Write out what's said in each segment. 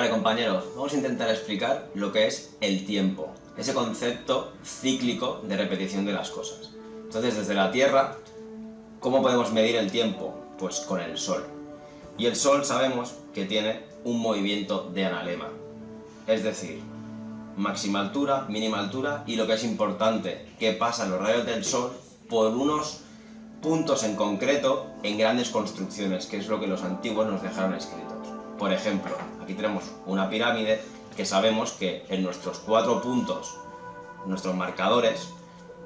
Vale, compañeros, vamos a intentar explicar lo que es el tiempo, ese concepto cíclico de repetición de las cosas. Entonces, desde la Tierra, ¿cómo podemos medir el tiempo? Pues con el Sol. Y el Sol sabemos que tiene un movimiento de analema, es decir, máxima altura, mínima altura y lo que es importante, que pasan los rayos del Sol por unos puntos en concreto en grandes construcciones, que es lo que los antiguos nos dejaron escritos. Por ejemplo, aquí tenemos una pirámide que sabemos que en nuestros 4 puntos, nuestros marcadores,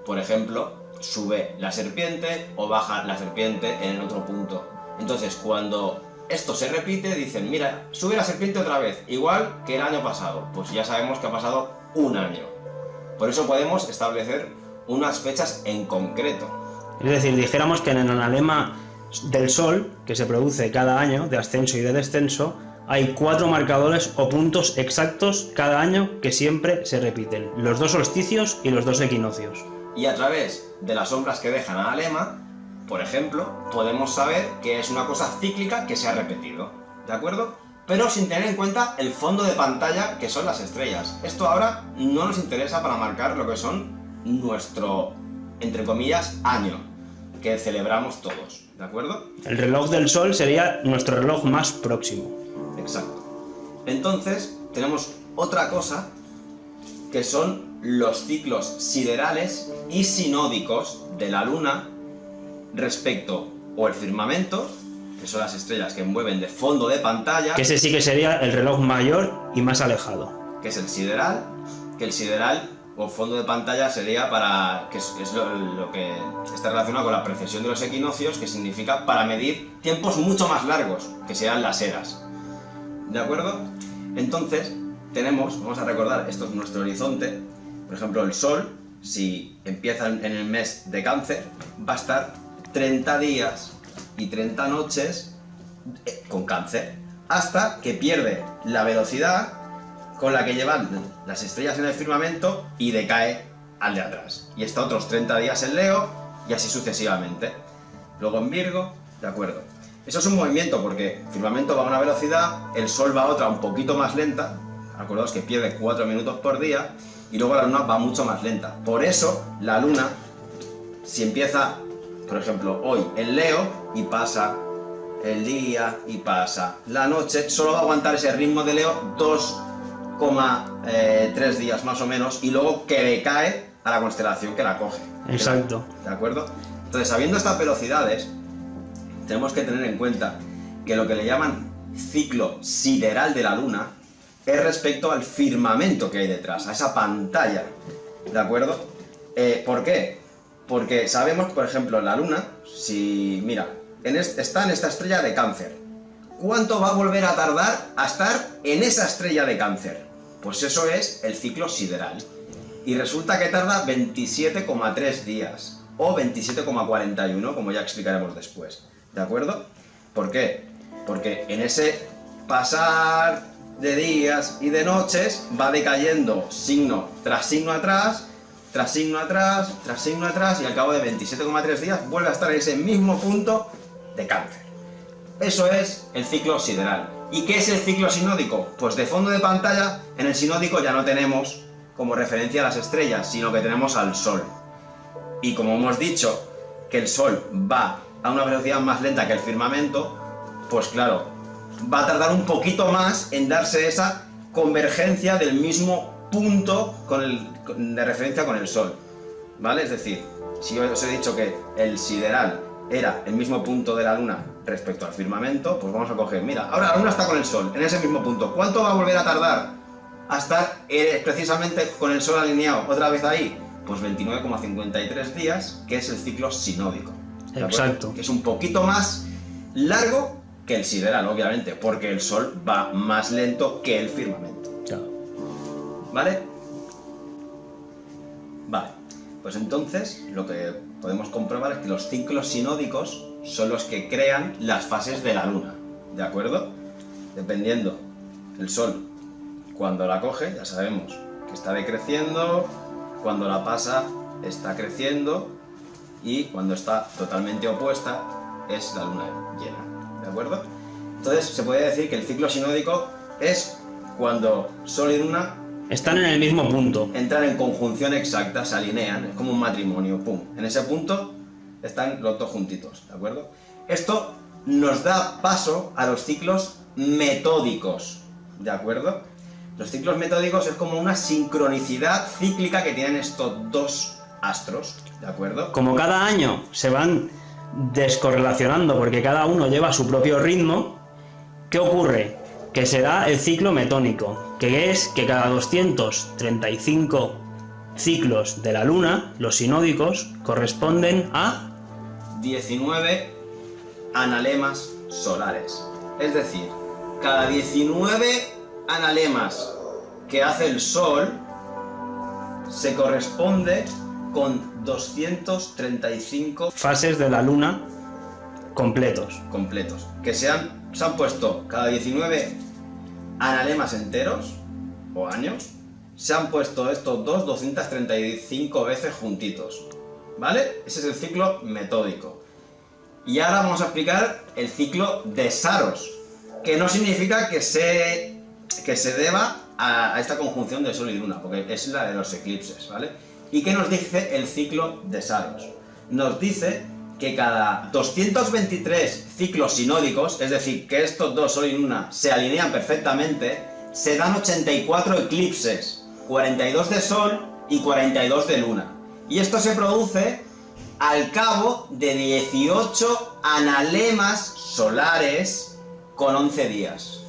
por ejemplo, sube la serpiente o baja la serpiente en el otro punto. Entonces, cuando esto se repite, dicen, mira, sube la serpiente otra vez, igual que el año pasado. Pues ya sabemos que ha pasado un año. Por eso podemos establecer unas fechas en concreto. Es decir, dijéramos que en el analema del Sol, que se produce cada año, de ascenso y de descenso, hay 4 marcadores o puntos exactos cada año que siempre se repiten, los 2 solsticios y los 2 equinoccios. Y a través de las sombras que dejan a analema, por ejemplo, podemos saber que es una cosa cíclica que se ha repetido, ¿de acuerdo? Pero sin tener en cuenta el fondo de pantalla, que son las estrellas. Esto ahora no nos interesa para marcar lo que son nuestro, entre comillas, año, que celebramos todos, ¿de acuerdo? El reloj del Sol sería nuestro reloj más próximo. Exacto. Entonces, tenemos otra cosa, que son los ciclos siderales y sinódicos de la Luna respecto o el firmamento, que son las estrellas que mueven de fondo de pantalla, Que ese sí que sería el reloj mayor y más alejado. que es el sideral, que el sideral o fondo de pantalla sería para, que es lo que está relacionado con la precesión de los equinoccios, que significa para medir tiempos mucho más largos, que sean las eras. ¿De acuerdo? Entonces, vamos a recordar, esto es nuestro horizonte. Por ejemplo, el Sol, si empieza en el mes de Cáncer, va a estar 30 días y 30 noches con Cáncer, hasta que pierde la velocidad con la que llevan las estrellas en el firmamento y decae al de atrás. Y está otros 30 días en Leo y así sucesivamente. Luego en Virgo, ¿de acuerdo? Eso es un movimiento porque el firmamento va a una velocidad, el Sol va a otra un poquito más lenta, acordaos que pierde 4 minutos por día, y luego la Luna va mucho más lenta. Por eso la Luna, si empieza, por ejemplo, hoy en Leo y pasa el día y pasa la noche, solo va a aguantar ese ritmo de Leo 2,3 días más o menos, y luego que decae a la constelación que la coge. Exacto. ¿De acuerdo? Entonces, sabiendo estas velocidades, tenemos que tener en cuenta que lo que le llaman ciclo sideral de la Luna es respecto al firmamento que hay detrás, a esa pantalla, ¿de acuerdo? ¿Por qué? Porque sabemos, por ejemplo, la Luna, si, mira, está en esta estrella de Cáncer, ¿cuánto va a volver a tardar a estar en esa estrella de Cáncer? Pues eso es el ciclo sideral. Y resulta que tarda 27,3 días, o 27,41, como ya explicaremos después. ¿De acuerdo? ¿Por qué? Porque en ese pasar de días y de noches va decayendo signo tras signo atrás, tras signo atrás, tras signo atrás, y al cabo de 27,3 días vuelve a estar en ese mismo punto de Cáncer. Eso es el ciclo sideral. ¿Y qué es el ciclo sinódico? Pues de fondo de pantalla, en el sinódico ya no tenemos como referencia a las estrellas, sino que tenemos al Sol. Y como hemos dicho que el Sol va a una velocidad más lenta que el firmamento, pues claro, va a tardar un poquito más en darse esa convergencia del mismo punto de referencia con el Sol, ¿vale? Es decir, si os he dicho que el sideral era el mismo punto de la Luna respecto al firmamento, pues vamos a coger, mira, ahora la Luna está con el Sol, en ese mismo punto. ¿Cuánto va a volver a tardar a estar precisamente con el Sol alineado otra vez ahí? Pues 29,53 días, que es el ciclo sinódico. Exacto. Que es un poquito más largo que el sideral, obviamente, porque el Sol va más lento que el firmamento. Claro. ¿Vale? Vale. Pues entonces, lo que podemos comprobar es que los ciclos sinódicos son los que crean las fases de la Luna, ¿de acuerdo? Dependiendo el Sol, cuando la coge, ya sabemos que está decreciendo, cuando la pasa está creciendo, y cuando está totalmente opuesta es la Luna llena, ¿de acuerdo? Entonces se puede decir que el ciclo sinódico es cuando Sol y Luna Están en el mismo punto. entran en conjunción exacta, se alinean, es como un matrimonio, pum. En ese punto están los dos juntitos, ¿de acuerdo? Esto nos da paso a los ciclos metódicos, ¿de acuerdo? Los ciclos metódicos es como una sincronicidad cíclica que tienen estos dos astros, ¿de acuerdo? Como cada año se van descorrelacionando porque cada uno lleva su propio ritmo, ¿qué ocurre? Que se da el ciclo metónico, que es que cada 235 ciclos de la Luna, los sinódicos, corresponden a 19 analemas solares. Es decir, cada 19 analemas que hace el Sol se corresponde con 235 fases de la Luna completos. completos. Que se han puesto cada 19 analemas enteros o años, se han puesto estos 235 veces juntitos. ¿Vale? Ese es el ciclo metódico. Y ahora vamos a explicar el ciclo de Saros, que no significa que se deba a esta conjunción de Sol y Luna, porque es la de los eclipses, ¿vale? ¿Y qué nos dice el ciclo de Saros? Nos dice que cada 223 ciclos sinódicos, es decir, que estos dos, Sol y Luna, se alinean perfectamente, se dan 84 eclipses, 42 de Sol y 42 de Luna. Y esto se produce al cabo de 18 analemas solares con 11 días.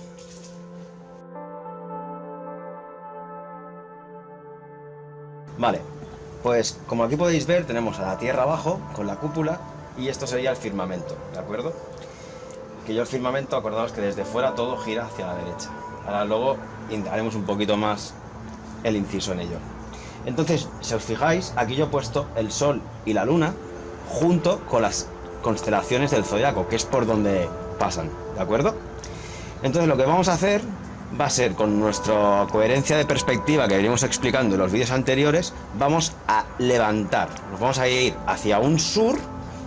Vale, pues como aquí podéis ver, tenemos a la Tierra abajo con la cúpula y esto sería el firmamento, ¿de acuerdo? Que yo el firmamento, acordaos que desde fuera todo gira hacia la derecha. Ahora luego haremos un poquito más el inciso en ello. Entonces, si os fijáis, aquí yo he puesto el Sol y la Luna junto con las constelaciones del zodiaco, que es por donde pasan, ¿de acuerdo? Entonces lo que vamos a hacer va a ser, con nuestra coherencia de perspectiva que venimos explicando en los vídeos anteriores, vamos a levantar, nos vamos a ir hacia un sur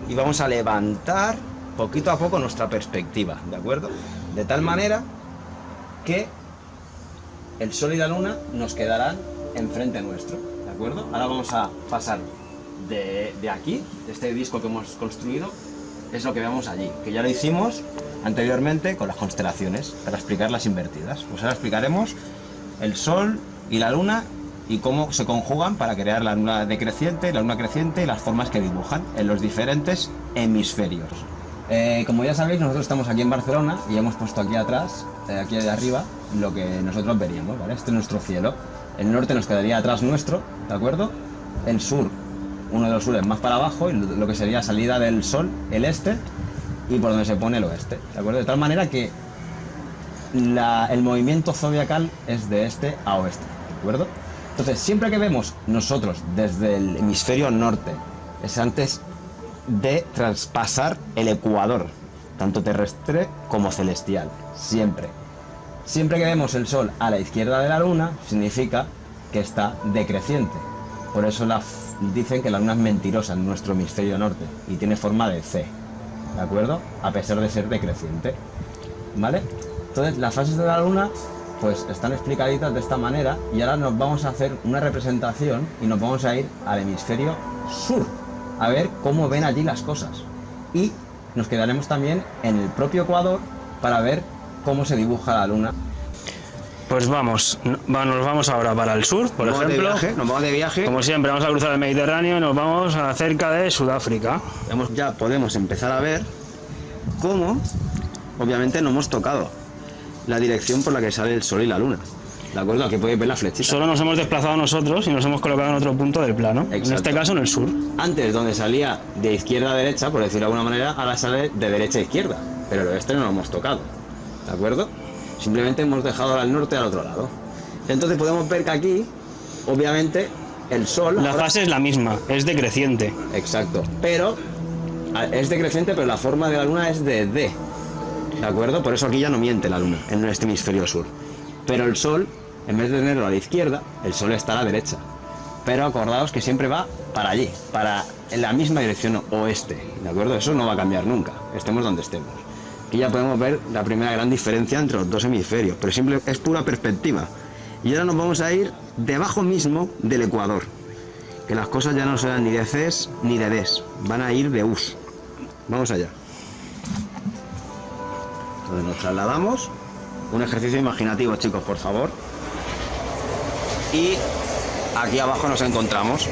y vamos a levantar poquito a poco nuestra perspectiva, ¿de acuerdo? De tal manera que el Sol y la Luna nos quedarán enfrente nuestro, ¿de acuerdo? Ahora vamos a pasar de aquí, de este disco que hemos construido, es lo que vemos allí, que ya lo hicimos anteriormente con las constelaciones, para explicar las invertidas. Pues ahora explicaremos el Sol y la Luna y cómo se conjugan para crear la luna decreciente, la luna creciente y las formas que dibujan en los diferentes hemisferios. Como ya sabéis, nosotros estamos aquí en Barcelona y hemos puesto aquí atrás, aquí de arriba, lo que nosotros veríamos, ¿vale? Este es nuestro cielo. El norte nos quedaría atrás nuestro, ¿de acuerdo? El sur, uno de los sures más para abajo, y lo que sería salida del Sol, el este, y por donde se pone el oeste, ¿de acuerdo? De tal manera que el movimiento zodiacal es de este a oeste, ¿de acuerdo? Entonces, siempre que vemos nosotros desde el hemisferio norte, es antes de traspasar el ecuador, tanto terrestre como celestial, siempre. Siempre que vemos el Sol a la izquierda de la Luna, significa que está decreciente. Por eso dicen que la Luna es mentirosa en nuestro hemisferio norte y tiene forma de C, ¿de acuerdo? A pesar de ser decreciente, ¿vale? Entonces, las fases de la Luna pues están explicaditas de esta manera y ahora nos vamos a hacer una representación y nos vamos a ir al hemisferio sur a ver cómo ven allí las cosas. Y nos quedaremos también en el propio ecuador para ver cómo se dibuja la Luna. Pues nos vamos ahora para el sur, por ejemplo. Nos vamos de viaje. Como siempre, vamos a cruzar el Mediterráneo y nos vamos cerca de Sudáfrica. Ya podemos empezar a ver cómo, obviamente, no hemos tocado la dirección por la que sale el Sol y la Luna. ¿De acuerdo? Aquí podéis ver la flechita. Solo nos hemos desplazado nosotros y nos hemos colocado en otro punto del plano. Exacto. En este caso en el sur. Antes, donde salía de izquierda a derecha, por decirlo de alguna manera, ahora sale de derecha a izquierda. Pero el oeste no lo hemos tocado. ¿De acuerdo? Simplemente hemos dejado al norte al otro lado. Entonces podemos ver que aquí, obviamente, el Sol... La fase es la misma, es decreciente. Exacto. Pero es decreciente, pero la forma de la Luna es de D. ¿De acuerdo? Por eso aquí ya no miente la Luna, en este hemisferio sur. Pero el Sol, en vez de tenerlo a la izquierda, el Sol está a la derecha. Pero acordaos que siempre va para allí, en la misma dirección oeste. ¿De acuerdo? Eso no va a cambiar nunca, estemos donde estemos. Aquí ya podemos ver la primera gran diferencia entre los dos hemisferios, pero es pura perspectiva. Y ahora nos vamos a ir debajo mismo del ecuador, que las cosas ya no serán ni de Cs ni de Ds, van a ir de Us. Vamos allá. Entonces nos trasladamos, un ejercicio imaginativo, chicos, por favor. Y aquí abajo nos encontramos,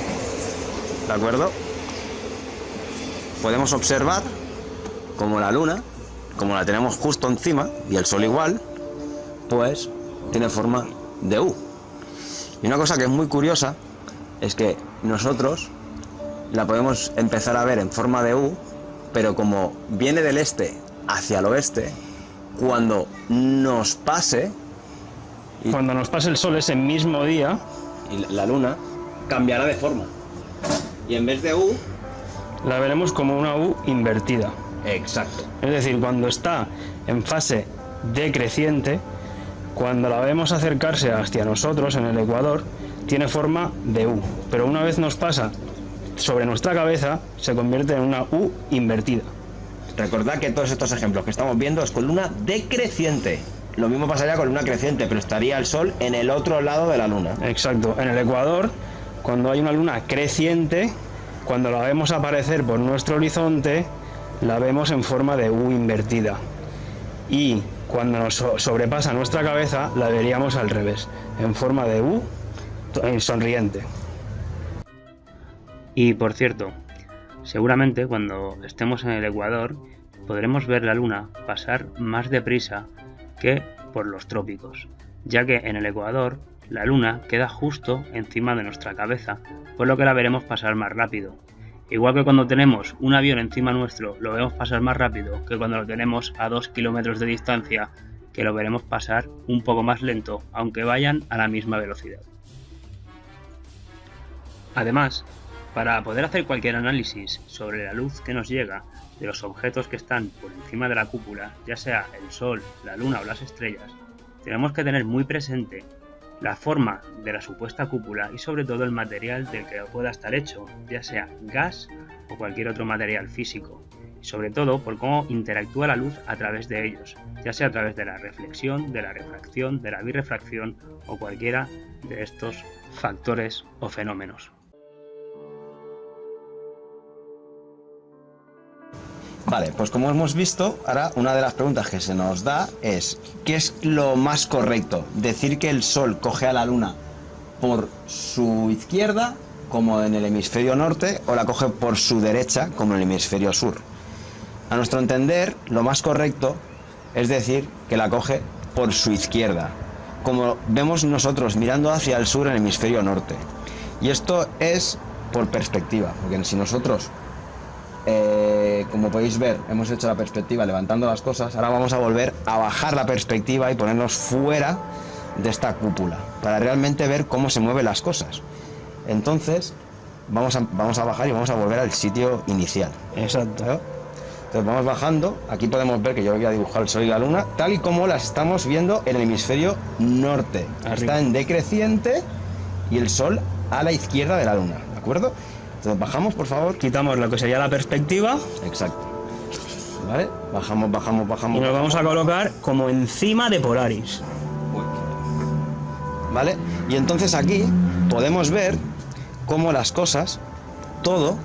¿de acuerdo? Podemos observar como la luna, como la tenemos justo encima, y el sol igual, pues tiene forma de U. Y una cosa que es muy curiosa es que nosotros la podemos empezar a ver en forma de U, pero como viene del este hacia el oeste, cuando nos pase... Cuando nos pase el sol ese mismo día, y la luna cambiará de forma. Y en vez de U... la veremos como una U invertida. Exacto. Es decir, cuando está en fase decreciente, cuando la vemos acercarse hacia nosotros en el ecuador, tiene forma de U. Pero una vez nos pasa sobre nuestra cabeza, se convierte en una U invertida. Recordad que todos estos ejemplos que estamos viendo es con luna decreciente. Lo mismo pasaría con luna creciente, pero estaría el sol en el otro lado de la luna. Exacto. En el ecuador, cuando hay una luna creciente, cuando la vemos aparecer por nuestro horizonte, la vemos en forma de U invertida. Y cuando nos sobrepasa nuestra cabeza, la veríamos al revés, en forma de U sonriente. Y por cierto, seguramente cuando estemos en el ecuador podremos ver la luna pasar más deprisa que por los trópicos, ya que en el ecuador la luna queda justo encima de nuestra cabeza, por lo que la veremos pasar más rápido. Igual que cuando tenemos un avión encima nuestro lo vemos pasar más rápido que cuando lo tenemos a 2 kilómetros de distancia, que lo veremos pasar un poco más lento, aunque vayan a la misma velocidad. Además, para poder hacer cualquier análisis sobre la luz que nos llega de los objetos que están por encima de la cúpula, ya sea el Sol, la Luna o las estrellas, tenemos que tener muy presente la forma de la supuesta cúpula y sobre todo el material del que pueda estar hecho, ya sea gas o cualquier otro material físico, y sobre todo por cómo interactúa la luz a través de ellos, ya sea a través de la reflexión, de la refracción, de la birrefracción o cualquiera de estos factores o fenómenos. Vale, pues como hemos visto, ahora una de las preguntas que se nos da es ¿qué es lo más correcto? ¿Decir que el Sol coge a la Luna por su izquierda, como en el hemisferio norte, o la coge por su derecha, como en el hemisferio sur? A nuestro entender, lo más correcto es decir que la coge por su izquierda, como vemos nosotros mirando hacia el sur en el hemisferio norte. Y esto es por perspectiva, porque si nosotros... como podéis ver, hemos hecho la perspectiva levantando las cosas. Ahora vamos a volver a bajar la perspectiva y ponernos fuera de esta cúpula para realmente ver cómo se mueven las cosas. Entonces vamos a bajar y vamos a volver al sitio inicial. Exacto. ¿No? Entonces vamos bajando. Aquí podemos ver que yo voy a dibujar el Sol y la Luna tal y como las estamos viendo en el hemisferio norte. Arriba. Está en decreciente y el Sol a la izquierda de la Luna, ¿de acuerdo? Entonces bajamos, por favor. Quitamos lo que sería la perspectiva. Exacto. ¿Vale? Bajamos. Y nos vamos a colocar como encima de Polaris. ¿Vale? Y entonces aquí podemos ver cómo las cosas, todo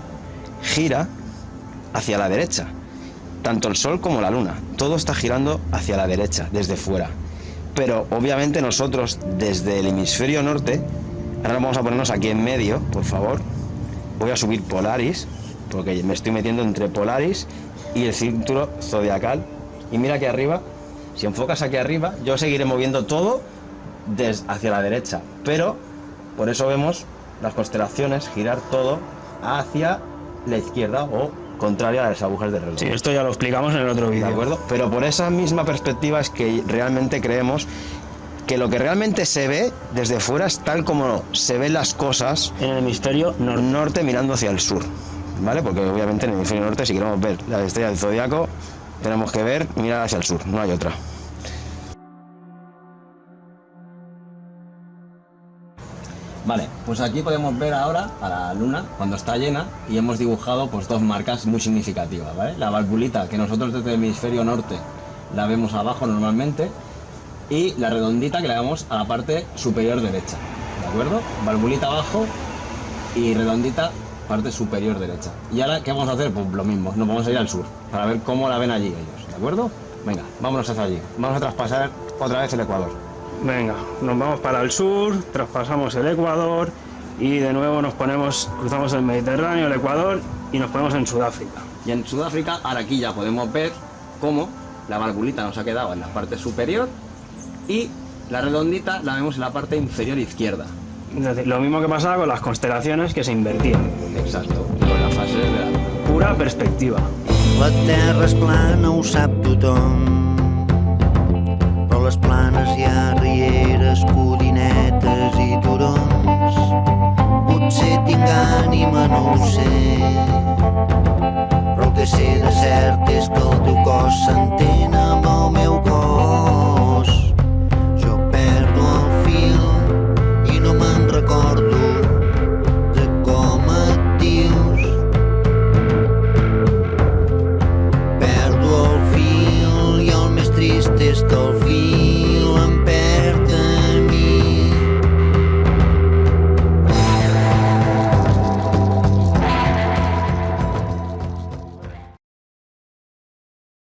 gira hacia la derecha. Tanto el Sol como la Luna. Todo está girando hacia la derecha, desde fuera. Pero obviamente nosotros, desde el hemisferio norte, ahora vamos a ponernos aquí en medio, por favor. Voy a subir Polaris, porque me estoy metiendo entre Polaris y el círculo zodiacal. Y mira aquí arriba, si enfocas aquí arriba, yo seguiré moviendo todo hacia la derecha. Pero por eso vemos las constelaciones girar todo hacia la izquierda o contraria a las agujas del reloj. Sí, esto ya lo explicamos en el otro vídeo. ¿De acuerdo? Pero por esa misma perspectiva es que realmente creemos que lo que realmente se ve desde fuera es tal como se ven las cosas En el hemisferio norte mirando hacia el sur, ¿vale? Porque obviamente en el hemisferio norte, si queremos ver la estrella del zodiaco, tenemos que ver y mirar hacia el sur, no hay otra. Vale, pues aquí podemos ver ahora a la Luna cuando está llena y hemos dibujado pues dos marcas muy significativas, ¿vale? La valvulita que nosotros desde el hemisferio norte la vemos abajo normalmente, y la redondita que la vemos a la parte superior derecha, ¿de acuerdo? Valvulita abajo y redondita parte superior derecha. Y ahora, ¿qué vamos a hacer? Pues lo mismo, nos vamos a ir al sur para ver cómo la ven allí ellos, ¿de acuerdo? Venga, vámonos hacia allí. Vamos a traspasar otra vez el Ecuador. Venga, nos vamos para el sur, traspasamos el Ecuador y de nuevo cruzamos el Mediterráneo, el Ecuador y nos ponemos en Sudáfrica. Y en Sudáfrica, ahora aquí ya podemos ver cómo la valvulita nos ha quedado en la parte superior y la redondita la vemos en la parte inferior izquierda. Es decir, lo mismo que pasaba con las constelaciones que se invertían. Exacto, con la fase de la luna. Pura perspectiva. La terra és plana, ho sap tothom, però a les planes hi ha rieres, codinetes i turons. Potser tinc ànima, no ho sé,